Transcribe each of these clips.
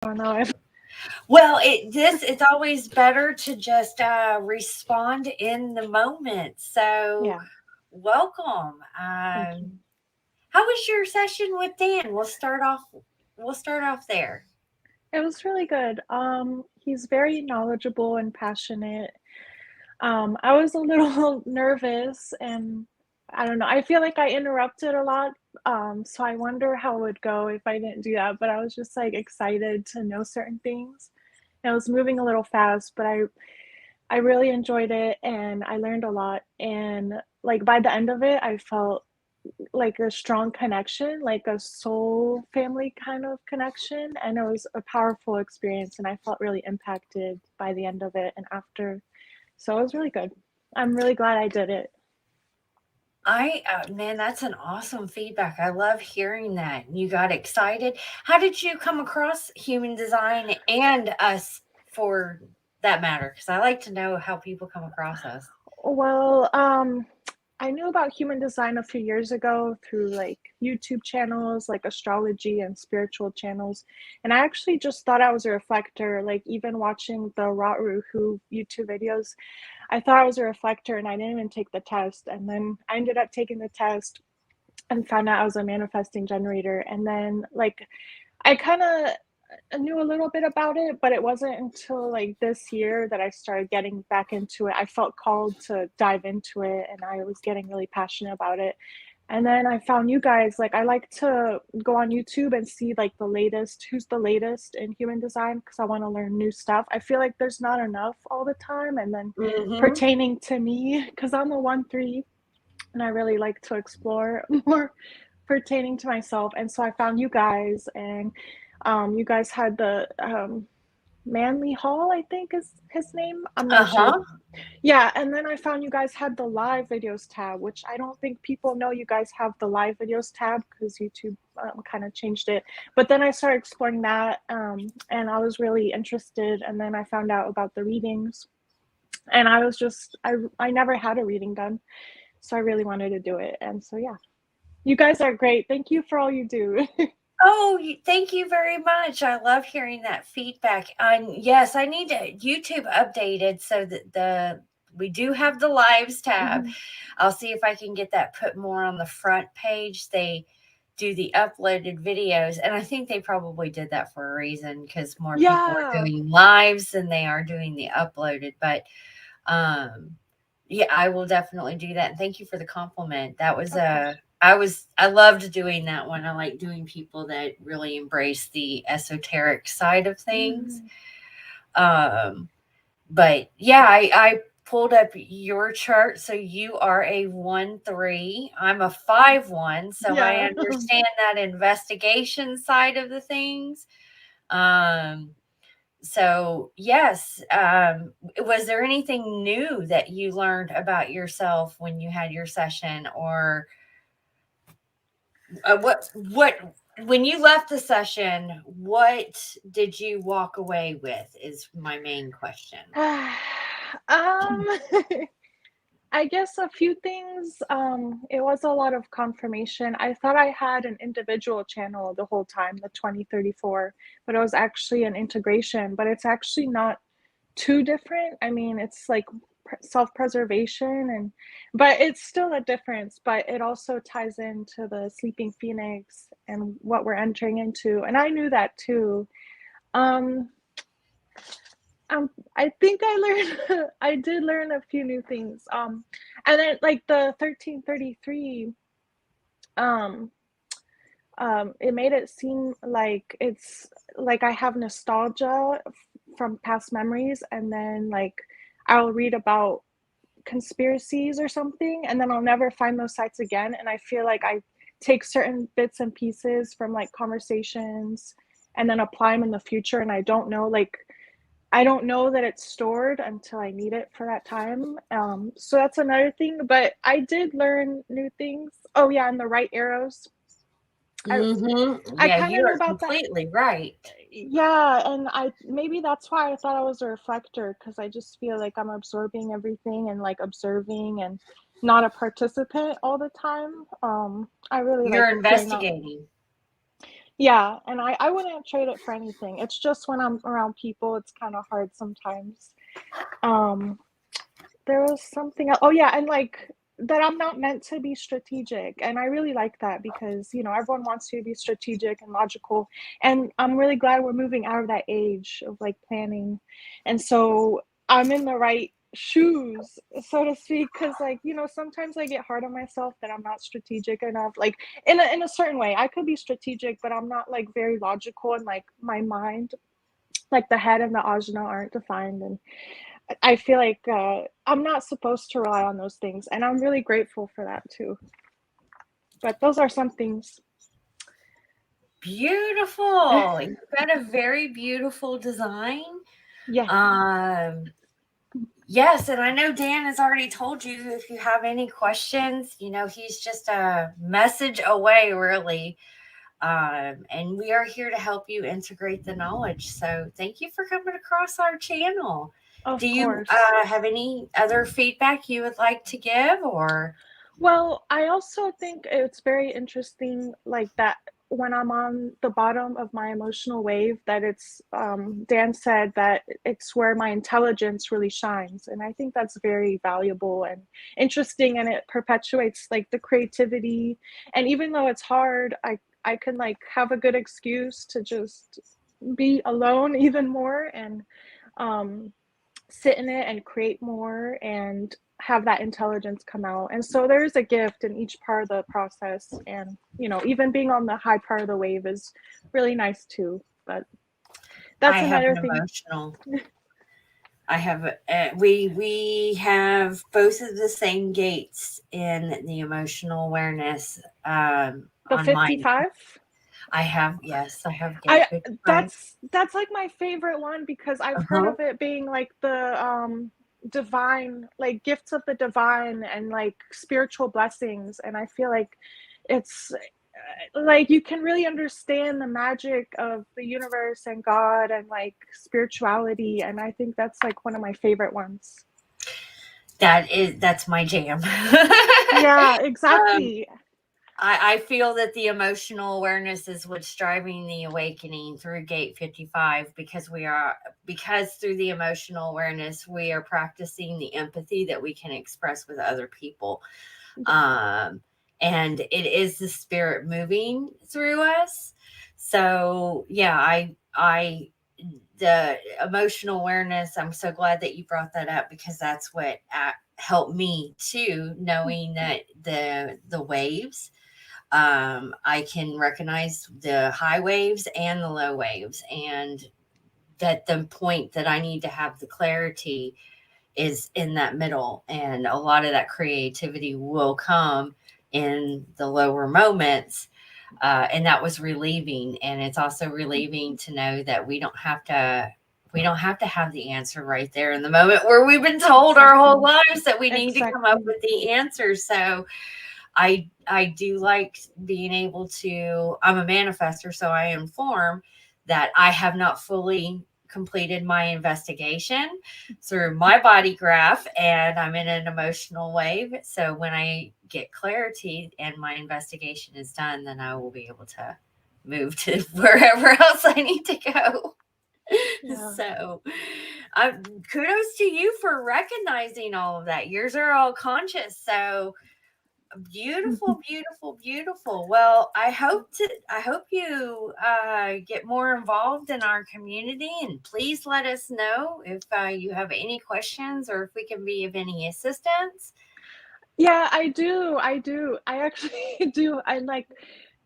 don't know if. Well, it's always better to just respond in the moment. So, Yeah, welcome. thank you. How was your session with Dan? We'll start off there. It was really good. He's very knowledgeable and passionate. I was a little nervous and I don't know. I feel like I interrupted a lot. So I wonder how it would go if I didn't do that. But I was just like excited to know certain things. And I was moving a little fast, but I really enjoyed it and I learned a lot. And like by the end of it, I felt like a strong connection, like a soul family kind of connection. And it was a powerful experience. And I felt really impacted by the end of it and after. So it was really good. I'm really glad I did it. Man, that's an awesome feedback. I love hearing that. You got excited. How did you come across human design and us for that matter? Because I like to know how people come across us. Well, I knew about human design a few years ago through like YouTube channels, like astrology and spiritual channels. And I actually just thought I was a reflector, like even watching the Rotru Who YouTube videos, I thought I was a reflector and I didn't even take the test. And then I ended up taking the test and found out I was a manifesting generator. And then like I kind of knew a little bit about it, but it wasn't until like this year that I started getting back into it. I felt called to dive into it and I was getting really passionate about it. And then I found you guys. Like I like to go on YouTube and see like the latest, who's the latest in human design because I want to learn new stuff. I feel like there's not enough all the time. And then Mm-hmm. pertaining to me, because I'm a 1-3 and I really like to explore more pertaining to myself. And so I found you guys, and you guys had the Manly Hall, I think is his name. I'm not sure. Uh-huh. Yeah, and then I found you guys had the live videos tab, which I don't think people know you guys have the live videos tab because YouTube kind of changed it. But then I started exploring that, and I was really interested. And then I found out about the readings, and I was just I never had a reading done, so I really wanted to do it. And so yeah, you guys are great. Thank you for all you do. Oh, thank you very much. I love hearing that feedback. And yes, I need to YouTube updated so that the we do have the lives tab. Mhm. I'll see if I can get that put more on the front page. They do the uploaded videos, and I think they probably did that for a reason because more people are Yeah. doing lives than they are doing the uploaded. But um, yeah, I will definitely do that. And thank you for the compliment. That was Of course. I loved doing that one. I like doing people that really embrace the esoteric side of things. Mhm. Um, but yeah, I pulled up your chart. So you are a 1-3. I'm a 5-1. So I Yeah. understand that investigation side of the things. Um, so yes, was there anything new that you learned about yourself when you had your session, or what when you left the session, what did you walk away with? Is my main question. um I guess a few things. It was a lot of confirmation. I thought I had an individual channel the whole time, the 2034, but it was actually an integration, but it's actually not too different. I mean, it's like self-preservation and but it's still a difference, but it also ties into the sleeping phoenix and what we're entering into. And I knew that too. Um I think I learned I did learn a few new things. And then like the 1333, um, it made it seem like it's like I have nostalgia from past memories, and then like I'll read about conspiracies or something, and then I'll never find those sites again. And I feel like I take certain bits and pieces from like conversations and then apply them in the future, and I don't know that it's stored until I need it for that time. So that's another thing. But I did learn new things. Oh yeah, and the right arrows. I Mm-hmm. I Yeah, kind of you knew are about that. completely right. Yeah, and I maybe that's why I thought I was a reflector because I just feel like I'm absorbing everything and like observing and not a participant all the time. I really like You're hearing out. investigating. Yeah, and I wouldn't trade it for anything. It's just when I'm around people, it's kind of hard sometimes. Um, there was something else. Oh yeah, and like that I'm not meant to be strategic. And I really like that because, everyone wants to be strategic and logical. And I'm really glad we're moving out of that age of like planning. And so I'm in the right shoes, so to speak, because like, sometimes I get hard on myself that I'm not strategic enough. Like in a certain way, I could be strategic, but I'm not like very logical, and like my mind, like the head and the ajna aren't defined. And I feel like I'm not supposed to rely on those things, and I'm really grateful for that too. But those are some things. Beautiful. You've got a very beautiful design. Yes, Um, yes, and I know Dan has already told you if you have any questions, he's just a message away, really. And we are here to help you integrate the knowledge. So thank you for coming across our channel. Do of you course. have any other feedback you would like to give, or? Well, I also think it's very interesting, like that when I'm on the bottom of my emotional wave, that it's, Dan said that it's where my intelligence really shines. And I think that's very valuable and interesting. And it perpetuates like the creativity. And even though it's hard, I can like have a good excuse to just be alone even more, and um, sit in it and create more and have that intelligence come out. And so there's a gift in each part of the process. And, even being on the high part of the wave is really nice too. But I that's have another an thing. emotional. I have we have both of the same gates in the emotional awareness The on mine. 55. I have, yes, I have gate I 55. that's like my favorite one because I've heard Uh-huh. of it being like the divine, like gifts of the divine and like spiritual blessings. And I feel like it's like you can really understand the magic of the universe and God and like spirituality. And I think that's like one of my favorite ones. That's my jam. Yeah, um, exactly. I feel that the emotional awareness is what's driving the awakening through gate 55, because through the emotional awareness we are practicing the empathy that we can express with other people. Yeah. um, and it is the spirit moving through us. So yeah, I the emotional awareness, I'm so glad that you brought that up, because that's what helped me too, knowing that the waves, I can recognize the high waves and the low waves, and that the point that I need to have the clarity is in that middle. And a lot of that creativity will come in the lower moments. And that was relieving. And it's also relieving to know that we don't have to have the answer right there in the moment, where we've been told our whole Exactly. lives that we need to come up Exactly. with the answer. So I do like being able to. I'm a manifester, so I inform that I have not fully completed my investigation through my body graph, and I'm in an emotional wave. So when I get clarity and my investigation is done, then I will be able to move to wherever else I need to go. Yeah. So, kudos to you for recognizing all of that. Yours are all conscious. So, beautiful, beautiful, beautiful. Well, I hope you get more involved in our community, and please let us know if you have any questions or if we can be of any assistance. Yeah, I do. I do. I actually do. I like,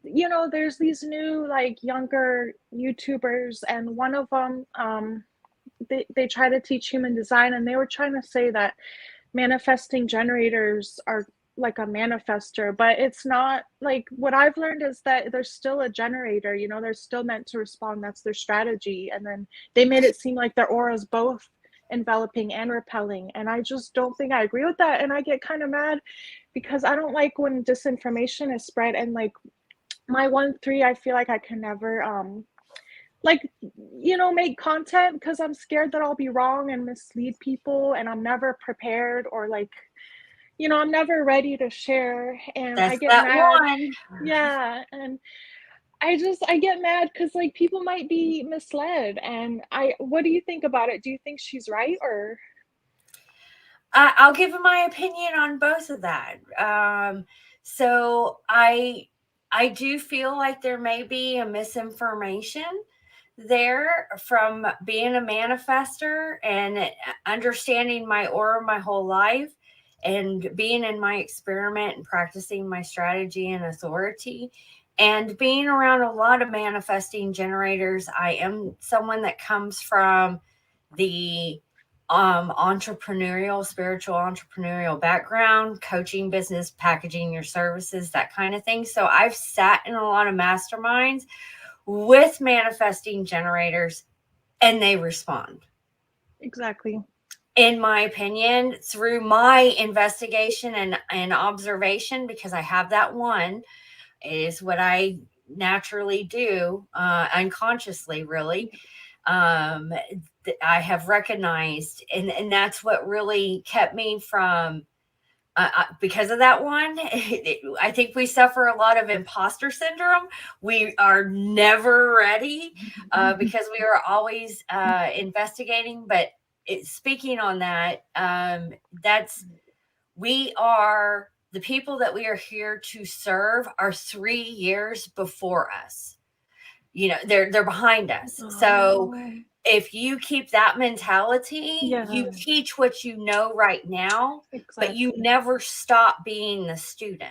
there's these new like younger YouTubers, and one of them, they try to teach human design, and they were trying to say that manifesting generators are like a manifester, but it's not. Like what I've learned is that there's still a generator, they're still meant to respond. That's their strategy. And then they made it seem like their aura is both enveloping and repelling. And I just don't think I agree with that. And I get kind of mad because I don't like when disinformation is spread. And like my 1-3, I feel like I can never like make content because I'm scared that I'll be wrong and mislead people, and I'm never prepared, or like I'm never ready to share, and I That's get that mad. one. Yeah, and I get mad because like people might be misled, and what do you think about it? Do you think she's right or? I'll give my opinion on both of that. So I do feel like there may be a misinformation there from being a manifester and understanding my aura my whole life and being in my experiment and practicing my strategy and authority and being around a lot of manifesting generators. I am someone that comes from the entrepreneurial, spiritual entrepreneurial background, coaching business, packaging your services, that kind of thing. So I've sat in a lot of masterminds with manifesting generators and they respond. Exactly. In my opinion, through my investigation and observation, because I have that one, is what I naturally do, unconsciously, really. Um, I have recognized, and that's what really kept me from because of that one. I think we suffer a lot of imposter syndrome. We are never ready because we are always investigating. But speaking on that, that's we are the people that we are here to serve are 3 years before us. You know, they're behind us. So Oh, if you keep that mentality, you yeah, teach what you know right now, but you exactly. never stop being the student.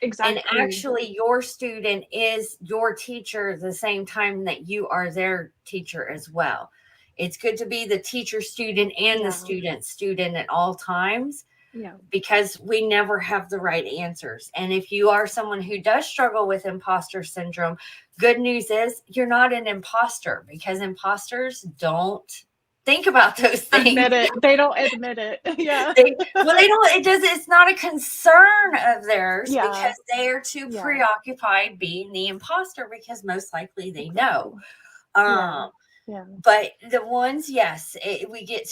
And Exactly. actually, your student is your teacher at the same time that you are their teacher as well. It's good to be the teacher student and the Yeah. student at all times Yeah. because we never have the right answers. And if you are someone who does struggle with imposter syndrome, good news is you're not an imposter because imposters don't think about those things. Admit it. They don't admit it. Yeah. They don't, it does, it's not a concern of theirs Yeah. because they are too Yeah. preoccupied being the imposter because most likely they know. Exactly. Yeah. Um, Yeah. but the ones, yes, we get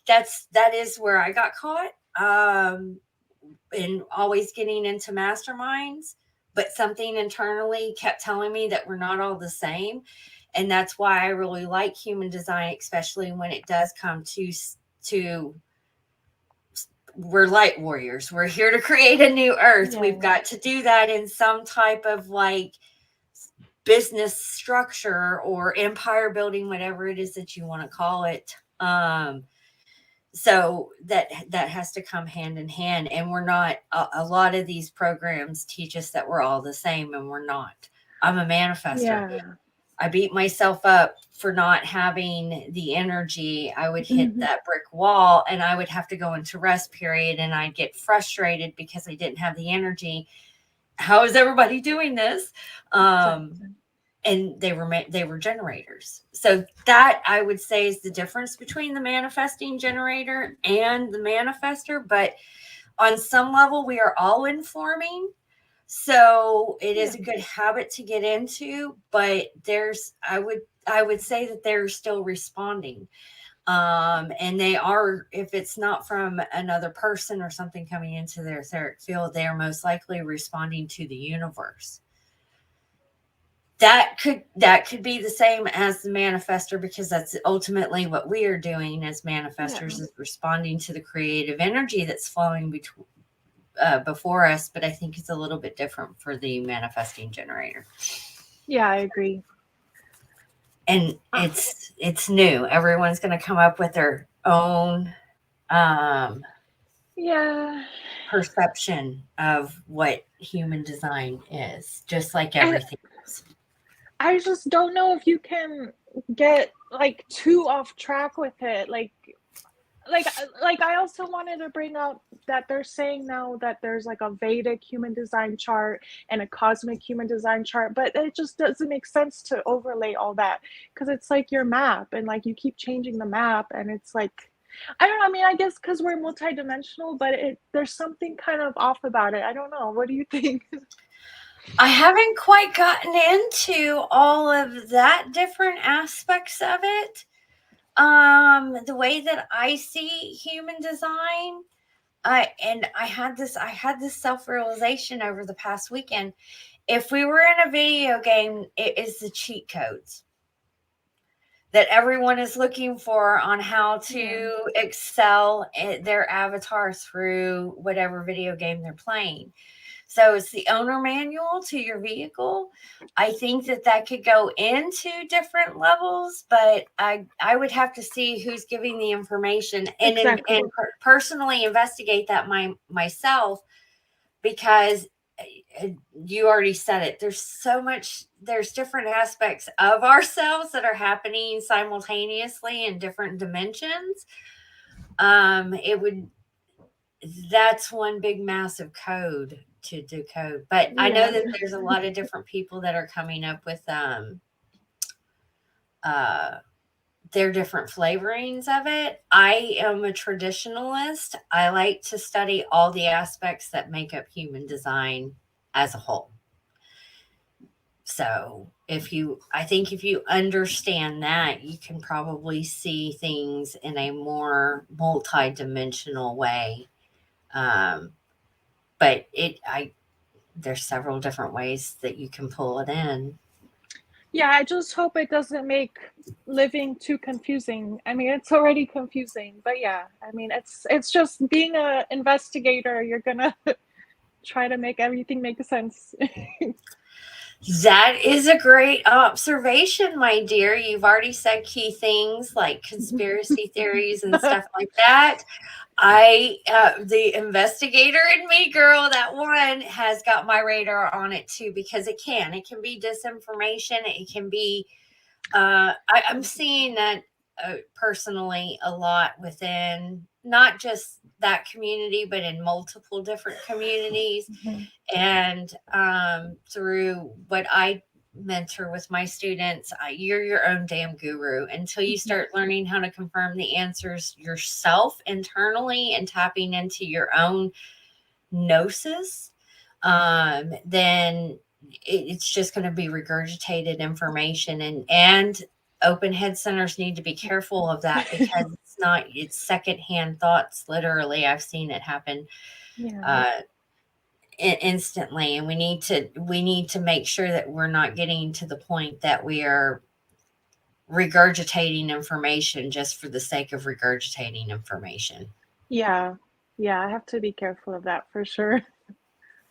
that is where I got caught. And always getting into masterminds, but something internally kept telling me that we're not all the same. And that's why I really like human design, especially when it does come to we're light warriors. We're here to create a new earth. We've Yeah. got to do that in some type of like business structure or empire building, whatever it is that you want to call it. So that has to come hand in hand, and we're not. A lot of these programs teach us that we're all the same, and we're not. I'm a manifester. Yeah. I beat myself up for not having the energy. I would hit Hmm. that brick wall and I would have to go into rest period and I'd get frustrated because I didn't have the energy. How is everybody doing this? Um, Exactly. and they were generators. So that I would say is the difference between the manifesting generator and the manifester. But on some level, we are all informing. So it is Yeah. a good habit to get into, but I would say that they're still responding. And they are, if it's not from another person or something coming into their etheric field, they are most likely responding to the universe. That could be the same as the manifester because that's ultimately what we are doing as Yeah. manifestors is responding to the creative energy that's flowing between before us, but I think it's a little bit different for the manifesting generator. Yeah, I agree. And Ah, it's new. Everyone's going to come up with their own um, yeah. perception of what human design is, just like And everything else. I just don't know if you can get like too off track with it. Like I also wanted to bring up that they're saying now that there's like a Vedic human design chart and a cosmic human design chart, but it just doesn't make sense to overlay all that because it's like your map and like you keep changing the map and it's like I don't know. I mean, I guess because we're multidimensional, but there's something kind of off about it. I don't know. What do you think? I haven't quite gotten into all of that different aspects of it. The way that I see human design, I had this self-realization over the past weekend, if we were in a video game, it is the cheat codes that everyone is looking for on how Yeah, to excel their avatar through whatever video game they're playing. So it's the owner manual to your vehicle. I think that that could go into different levels, but I would have to see who's giving the information and exactly. personally investigate that myself, because uh, you already said it. There's so much. There's different aspects of ourselves that are happening simultaneously in different dimensions. It would That's one big massive code to decode. But I know Yeah. that there's a lot of different people that are coming up with uh their different flavorings of it. I am a traditionalist. I like to study all the aspects that make up human design as a whole. So, I think if you understand that, you can probably see things in a more multi-dimensional way. Um, but there's several different ways that you can pull it in. Yeah, I just hope it doesn't make living too confusing. I mean, it's already confusing, but yeah, I mean, it's just being a investigator, you're gonna try to make everything make sense. That is a great observation, my dear. You've already said key things like conspiracy theories and stuff like that. The investigator in me, girl, that one has got my radar on it too, because it can be disinformation. It can be, I'm seeing that personally a lot within not just that community, but in multiple different communities. Mhm. And through what I mentor with my students, you're your own damn guru until you Mhm. start learning how to confirm the answers yourself internally and tapping into your own gnosis. Then it's just going to be regurgitated information, and open head centers need to be careful of that, because it's secondhand thoughts. Literally, I've seen it happen Yeah. uh, instantly, and we need to make sure that we're not getting to the point that we are regurgitating information just for the sake of regurgitating information. Yeah. Yeah, I have to be careful of that for sure.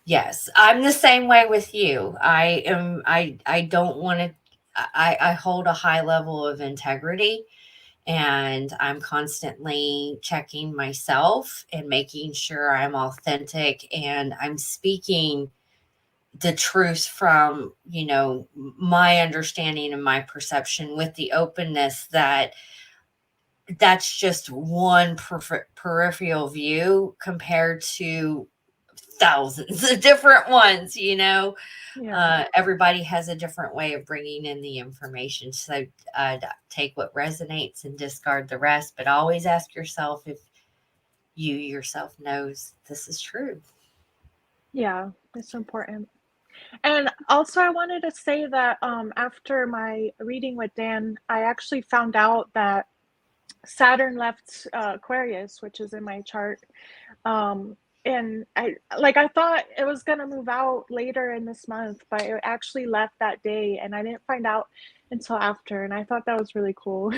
Yes, I'm the same way with you. I don't want to. I hold a high level of integrity, and I'm constantly checking myself and making sure I'm authentic and I'm speaking the truth from, my understanding and my perception, with the openness that that's just one peripheral view compared to thousands of different ones. Yeah. Everybody has a different way of bringing in the information. So take what resonates and discard the rest, but always ask yourself if you yourself knows this is true. Yeah, it's important. And also, I wanted to say that after my reading with Dan, I actually found out that Saturn left Aquarius, which is in my chart. Um, and I thought it was gonna move out later in this month, but it actually left that day, and I didn't find out until after. And I thought that was really cool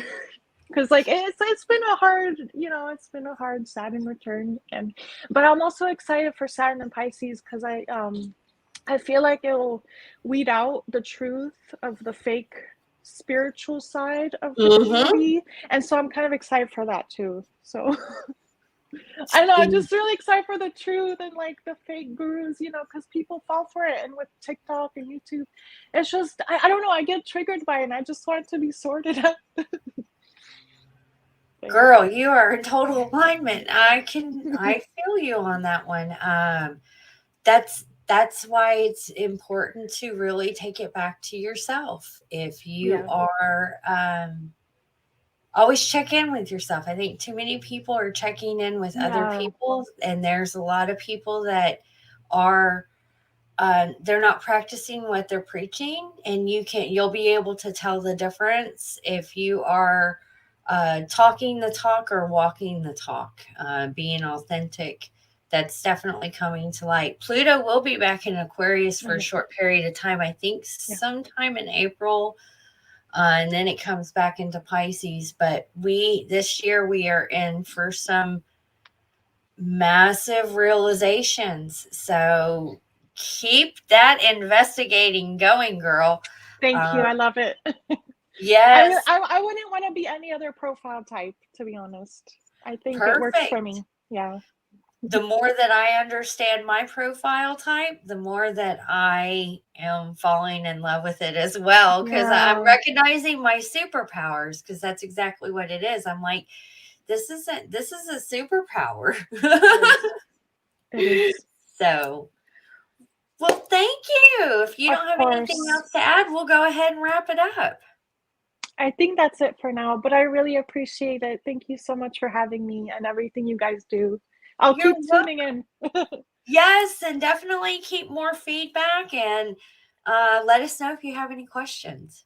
because like it's been a hard, it's been a hard Saturn return, and but I'm also excited for Saturn and Pisces because I feel like it'll weed out the truth of the fake spiritual side of the Mm-hmm. community. And so I'm kind of excited for that too. So I know I'm just really excited for the truth and like the fake gurus, because people fall for it. And with TikTok and YouTube, it's just, I don't know, I get triggered by it and I just want it to be sorted out. But yeah. Girl, you are in total alignment. I feel you on that one. That's why it's important to really take it back to yourself. If you Yeah. are always check in with yourself. I think too many people are checking in with other Yeah. people, and there's a lot of people that are they're not practicing what they're preaching, and you'll be able to tell the difference if you are talking the talk or walking the talk, being authentic that's definitely coming to light. Pluto will be back in Aquarius for a Right. short period of time, I think Yeah. sometime in April, and then it comes back into Pisces. But this year we are in for some massive realizations. So keep that investigating going, girl. Thank Uh, you. I love it. yes, I wouldn't want to be any other profile type, to be honest. I think it works for perfect. me. Yeah. The more that I understand my profile type, the more that I am falling in love with it as well. Because I'm Yeah. recognizing my superpowers, because that's exactly what it is. I'm like, this is a superpower. It is. It is. So, well, thank you. If you Of don't have anything course. else to add, we'll go ahead and wrap it up. I think that's it for now, but I really appreciate it. Thank you so much for having me and everything you guys do. I'll You're keep tuning welcome. in. Yes, and definitely keep more feedback, and let us know if you have any questions.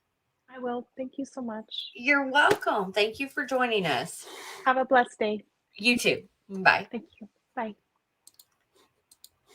I will. Thank you so much. You're welcome. Thank you for joining us. Have a blessed day. You too. Bye. Thank you. Bye.